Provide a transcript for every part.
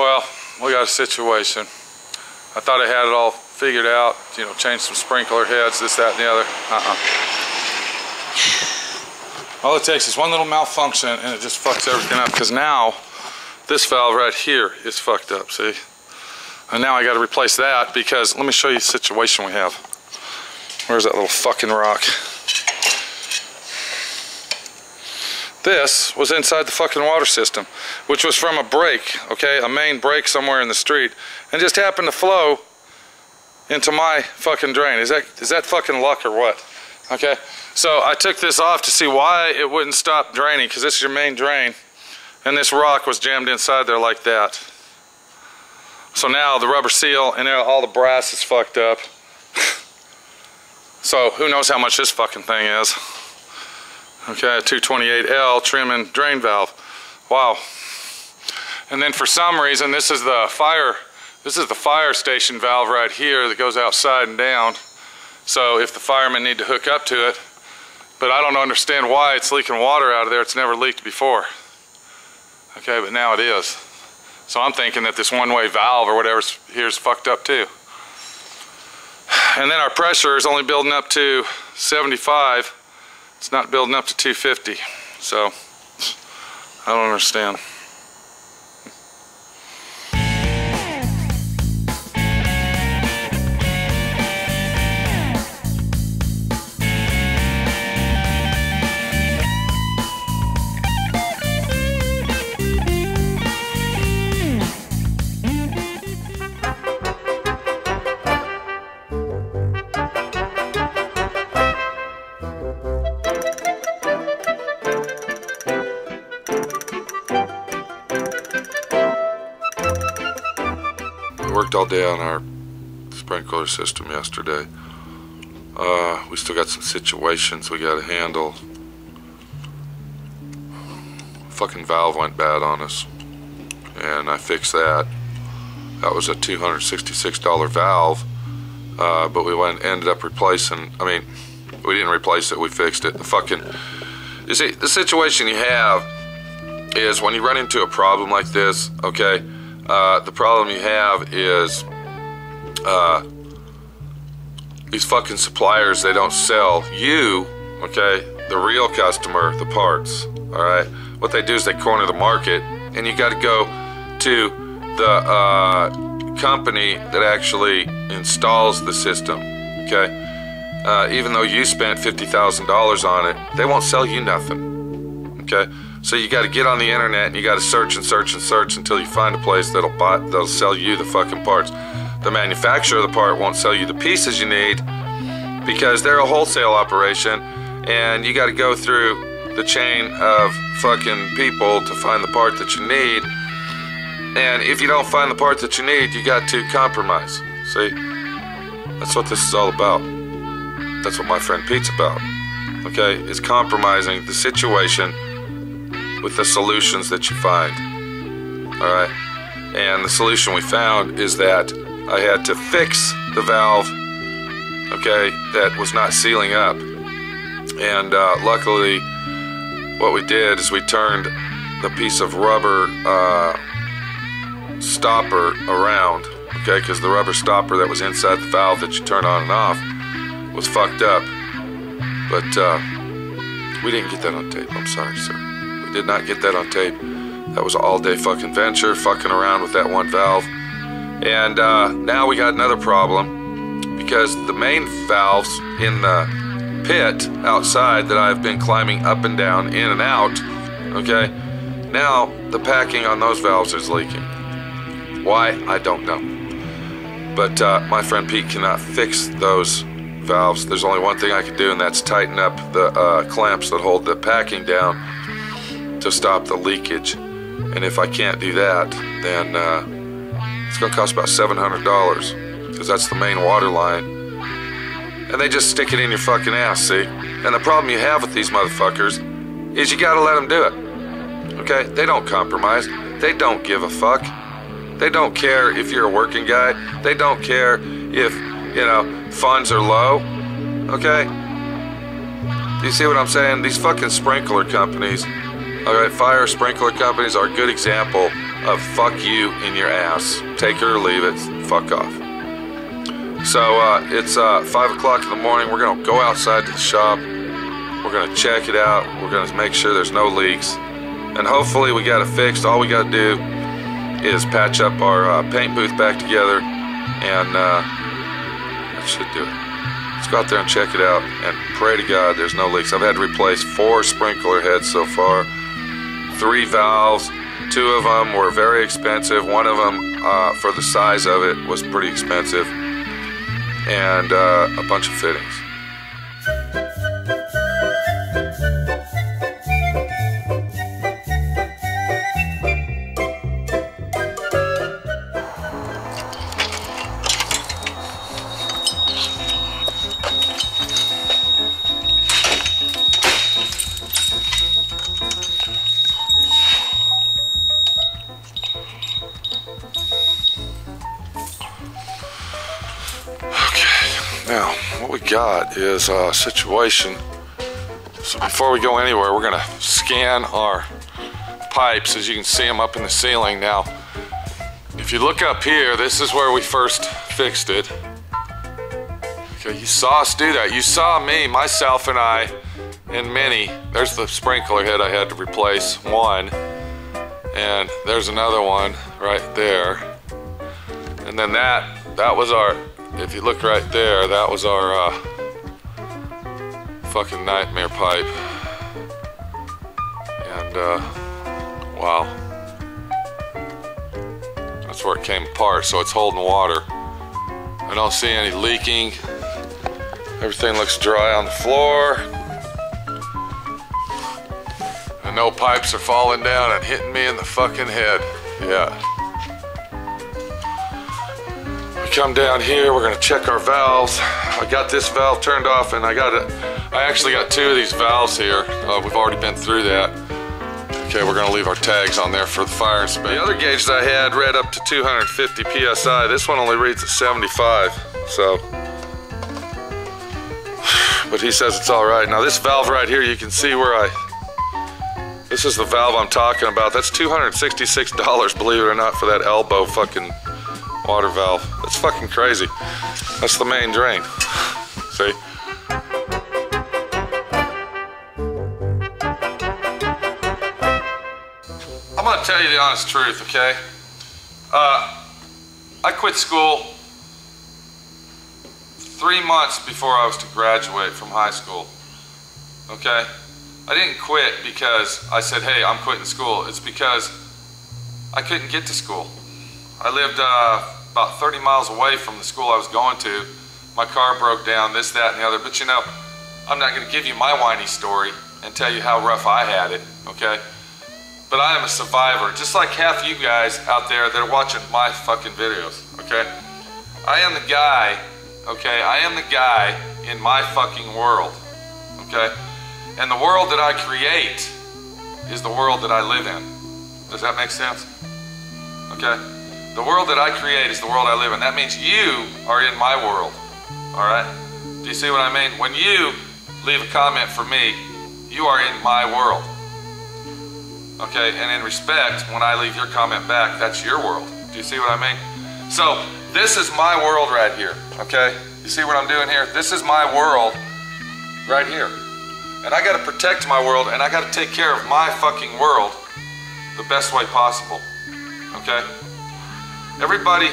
Well, we got a situation. I thought I had it all figured out, you know, change some sprinkler heads, this, that, and the other. All it takes is one little malfunction and it just fucks everything up, because now this valve right here is fucked up, see? And now I got to replace that, because let me show you the situation we have. Where's that little fucking rock? This was inside the fucking water system, which was from a break, okay, a main break somewhere in the street, and just happened to flow into my fucking drain. Is that fucking luck or what? Okay, so I took this off to see why it wouldn't stop draining, because this is your main drain, and this rock was jammed inside there like that. So now the rubber seal and all the brass is fucked up. So who knows how much this fucking thing is. Okay, a 228L trim and drain valve. Wow. And then for some reason, this is the fire station valve right here that goes outside and down. So if the firemen need to hook up to it, but I don't understand why it's leaking water out of there. It's never leaked before. Okay, but now it is. So I'm thinking that this one-way valve or whatever here is fucked up too. And then our pressure is only building up to 75. It's not building up to 250, so I don't understand. Worked all day on our sprinkler system yesterday. We still got some situations we got to handle. Fucking valve went bad on us, and I fixed that. That was a $266 valve, but we ended up replacing. I mean, we didn't replace it. We fixed it. You see, the situation you have is when you run into a problem like this. Okay. The problem you have is these fucking suppliers, they don't sell you, okay, the real customer, the parts, alright? What they do is they corner the market, and you got to go to the company that actually installs the system, okay? Even though you spent $50,000 on it, they won't sell you nothing, okay? So you got to get on the internet and you got to search and search and search until you find a place that'll sell you the fucking parts. The manufacturer of the part won't sell you the pieces you need because they're a wholesale operation, and you got to go through the chain of fucking people to find the part that you need. And if you don't find the part that you need, you got to compromise. See, that's what this is all about. That's what my friend Pete's about. Okay, is compromising the situation with the solutions that you find. Alright? And the solution we found is that I had to fix the valve, okay, that was not sealing up. And luckily, what we did is we turned the piece of rubber stopper around, okay, because the rubber stopper that was inside the valve that you turn on and off was fucked up. But we didn't get that on tape. I'm sorry, sir. We did not get that on tape. That was an all-day fucking venture, fucking around with that one valve. And now we got another problem, because the main valves in the pit outside that I've been climbing up and down, in and out, okay, now the packing on those valves is leaking. Why? I don't know. But my friend Pete cannot fix those valves. There's only one thing I can do, and that's tighten up the clamps that hold the packing down to stop the leakage. And if I can't do that, then it's going to cost about $700, because that's the main water line. And they just stick it in your fucking ass, see? And the problem you have with these motherfuckers is you got to let them do it. Okay? They don't compromise. They don't give a fuck. They don't care if you're a working guy. They don't care if, you know, funds are low. Okay? Do you see what I'm saying? These fucking sprinkler companies, alright, fire sprinkler companies are a good example of fuck you in your ass. Take it or leave it. Fuck off. So it's 5 o'clock in the morning. We're gonna go outside to the shop. We're gonna check it out. We're gonna make sure there's no leaks, and hopefully we got it fixed. All we gotta do is patch up our paint booth back together, and that should do it. Let's go out there and check it out and pray to God there's no leaks. I've had to replace 4 sprinkler heads so far, 3 valves. 2 of them were very expensive. One of them, for the size of it, was pretty expensive, and a bunch of fittings. Now, what we got is a situation. So before we go anywhere, we're gonna scan our pipes. As you can see them up in the ceiling. Now, if you look up here, this is where we first fixed it. Okay, you saw us do that. You saw me, myself, and I, and Minnie. There's the sprinkler head I had to replace, one. And there's another one right there. And then that was our, if you look right there, that was our fucking nightmare pipe. And wow, that's where it came apart. So it's holding water. I don't see any leaking. Everything looks dry on the floor, and no pipes are falling down and hitting me in the fucking head. Yeah. Come down here, we're gonna check our valves. I got this valve turned off, and I actually got 2 of these valves here. We've already been through that. Okay, we're gonna leave our tags on there for the fire inspection. The other gauge that I had read up to 250 PSI. This one only reads at 75, so. But he says it's all right. Now this valve right here, you can see where this is the valve I'm talking about. That's $266, believe it or not, for that elbow fucking water valve. That's fucking crazy. That's the main drain. See? I'm gonna tell you the honest truth, okay? I quit school 3 months before I was to graduate from high school, okay? I didn't quit because I said, hey, I'm quitting school. It's because I couldn't get to school. I lived about 30 miles away from the school I was going to. My car broke down, this, that, and the other. But you know, I'm not going to give you my whiny story and tell you how rough I had it, okay? But I am a survivor, just like half you guys out there that are watching my fucking videos, okay? I am the guy, okay? I am the guy in my fucking world, okay? And the world that I create is the world that I live in. Does that make sense? Okay? The world that I create is the world I live in. That means you are in my world. Alright? Do you see what I mean? When you leave a comment for me, you are in my world. Okay? And in respect, when I leave your comment back, that's your world. Do you see what I mean? So, this is my world right here. Okay? You see what I'm doing here? This is my world right here. And I gotta protect my world, and I gotta take care of my fucking world the best way possible. Okay? Everybody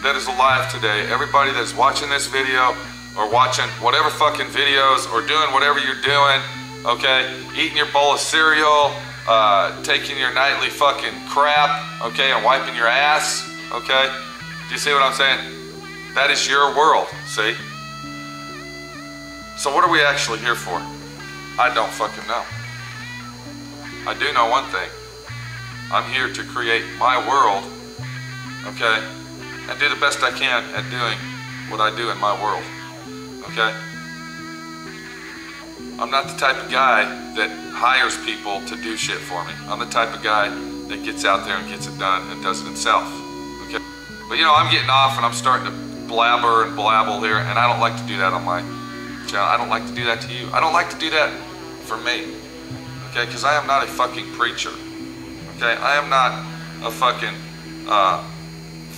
that is alive today, everybody that is watching this video or watching whatever fucking videos or doing whatever you're doing, okay, eating your bowl of cereal, taking your nightly fucking crap, okay, and wiping your ass, okay, do you see what I'm saying? That is your world, see? So what are we actually here for? I don't fucking know. I do know one thing. I'm here to create my world, okay, and do the best I can at doing what I do in my world, okay? I'm not the type of guy that hires people to do shit for me. I'm the type of guy that gets out there and gets it done and does it himself, okay? But you know, I'm getting off and I'm starting to blabber and blabble here, and I don't like to do that on my channel. I don't like to do that to you. I don't like to do that for me, okay? Because I am not a fucking preacher, okay? I am not a fucking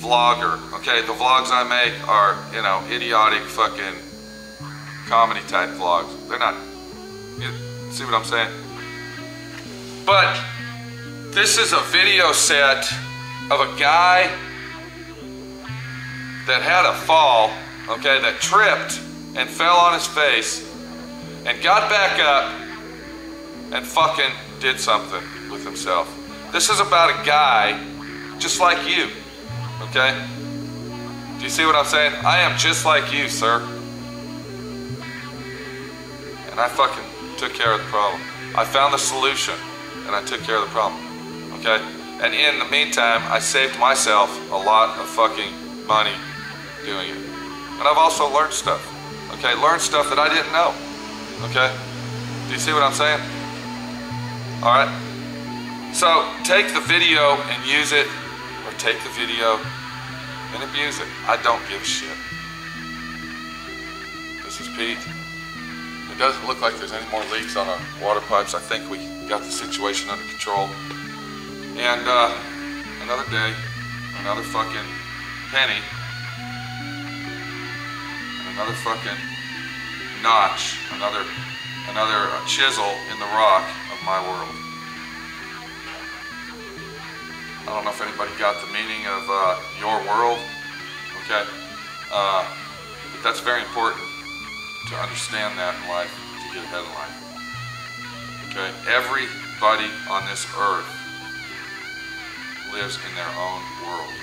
vlogger. Okay, the vlogs I make are, you know, idiotic fucking comedy type vlogs. They're not, you see what I'm saying? But this is a video set of a guy that had a fall, okay, that tripped and fell on his face and got back up and fucking did something with himself. This is about a guy just like you, okay? Do you see what I'm saying? I am just like you, sir. And I fucking took care of the problem. I found the solution and I took care of the problem, okay? And in the meantime, I saved myself a lot of fucking money doing it. And I've also learned stuff, okay? Learned stuff that I didn't know, okay? Do you see what I'm saying? All right? So take the video and use it, or take the video and abuse it. I don't give a shit. This is Pete. It doesn't look like there's any more leaks on our water pipes. I think we got the situation under control. And another day, another fucking penny, and another fucking notch, another chisel in the rock of my world. I don't know if anybody got the meaning of your world, okay? But that's very important to understand that in life, to get ahead in life. Okay? Everybody on this earth lives in their own world.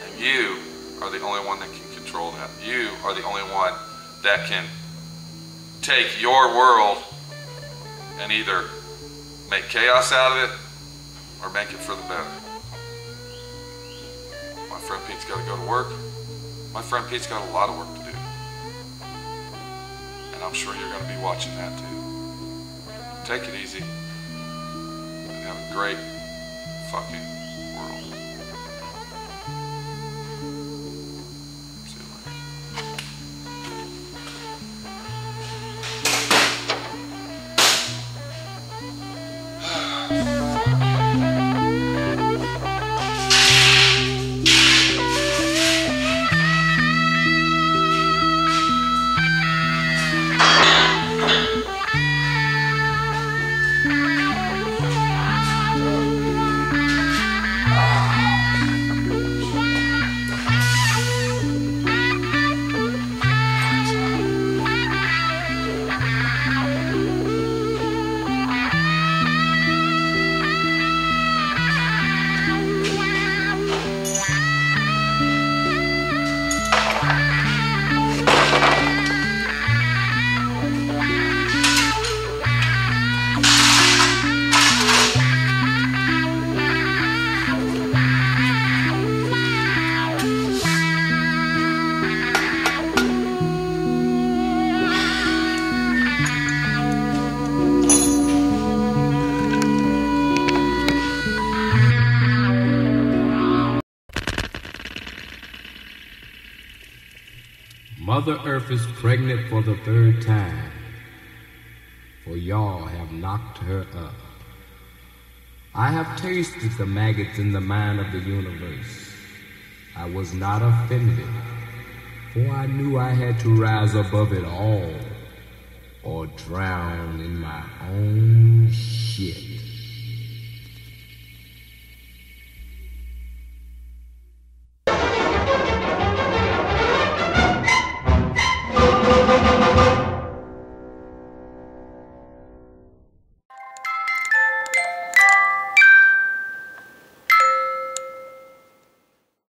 And you are the only one that can control that. You are the only one that can take your world and either make chaos out of it or make it for the better. My friend Pete's got to go to work. My friend Pete's got a lot of work to do. And I'm sure you're going to be watching that too. Take it easy and have a great fucking world. See you later. Mother Earth is pregnant for the third time, for y'all have knocked her up. I have tasted the maggots in the mind of the universe. I was not offended, for I knew I had to rise above it all, or drown in my own shit.